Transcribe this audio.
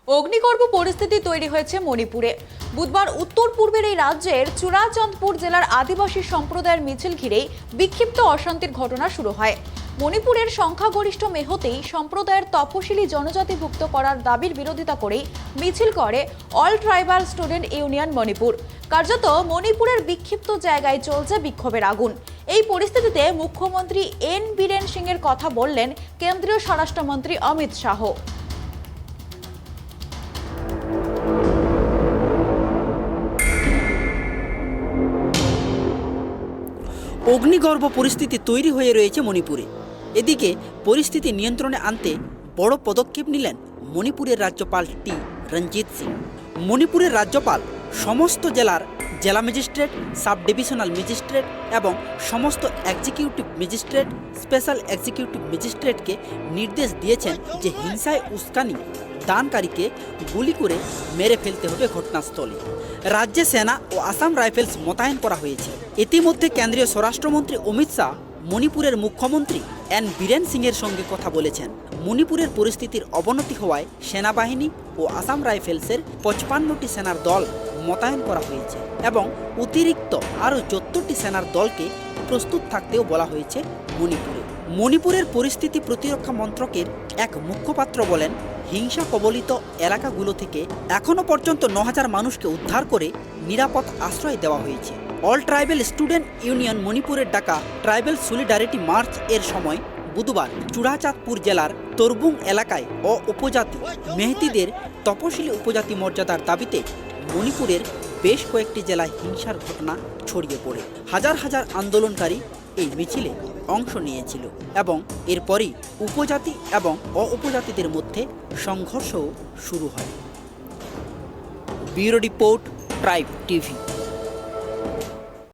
অগ্নিগর্ভ পরিস্থিতি তৈরি হয়েছে মণিপুরে। বুধবার উত্তর পূর্বের এই রাজ্যের চুরাচাঁদপুর জেলার আদিবাসী সম্প্রদায়ের মিছিল ঘিরেই বিক্ষিপ্ত অশান্তির ঘটনা শুরু হয়। মণিপুরের সংখ্যাগরিষ্ঠ মেহতেই সম্প্রদায়ের তপশিলি জনজাতিভুক্ত করার দাবির বিরোধিতা করেই মিছিল করে all tribal student union Manipur. কার্যত মণিপুরের বিক্ষিপ্ত জায়গায় চলছে বিক্ষোভের আগুন। এই পরিস্থিতিতে মুখ্যমন্ত্রী এন বীরেন সিং এর কথা বললেন কেন্দ্রীয় স্বরাষ্ট্রমন্ত্রী অমিত শাহ। অগ্নিগর্ভ পরিস্থিতি তৈরি হয়ে রয়েছে মণিপুরে। এদিকে পরিস্থিতি নিয়ন্ত্রণে আনতে বড় পদক্ষেপ নিলেন মণিপুরের রাজ্যপাল টি রঞ্জিত সিং। মণিপুরের রাজ্যপাল সমস্ত জেলার জেলা ম্যাজিস্ট্রেট, সাব ডিভিশনাল ম্যাজিস্ট্রেট এবং সমস্ত এক্সিকিউটিভ ম্যাজিস্ট্রেট, স্পেশাল এক্সিকিউটিভ ম্যাজিস্ট্রেটকে নির্দেশ দিয়েছেন যে হিংসায় উস্কানি দানকারীকে গুলি করে মেরে ফেলতে হবে ঘটনাস্থলে। রাজ্যে সেনা ও আসাম রাইফেলস মোতায়েন করা হয়েছে। ইতিমধ্যে কেন্দ্রীয় স্বরাষ্ট্রমন্ত্রী অমিত শাহ মণিপুরের মুখ্যমন্ত্রী এন বীরেন সিংয়ের সঙ্গে কথা বলেছেন। মণিপুরের পরিস্থিতির অবনতি হওয়ায় সেনাবাহিনী ও আসাম রাইফেলসের 55টি সেনার দল মোতায়েন করা হয়েছে এবং অতিরিক্ত আরও 74টি সেনার দলকে প্রস্তুত থাকতেও বলা হয়েছে মণিপুরে। মণিপুরের পরিস্থিতি প্রতিরক্ষা মন্ত্রকের এক মুখপাত্র বলেন, হিংসা কবলিত এলাকাগুলো থেকে এখনও পর্যন্ত 9000 মানুষকে উদ্ধার করে নিরাপদ আশ্রয় দেওয়া হয়েছে। অল ট্রাইবেল স্টুডেন্ট ইউনিয়ন মণিপুরের ডাকা ট্রাইবেল সলিডারিটি মার্চ এর সময় বুধবার চুরাচাঁদপুর জেলার তরবুং এলাকায় উপজাতি মেহতিদের তপশিলি উপজাতি মর্যাদার দাবিতে মণিপুরের বেশ কয়েকটি জেলায় হিংসার ঘটনা ছড়িয়ে পড়ে। হাজার হাজার আন্দোলনকারী এই মিছিলে অংশ নিয়েছিল এবং এরপরই উপজাতি এবং উপজাতিদের মধ্যে সংঘর্ষও শুরু হয়। Bureau report, tribe TV.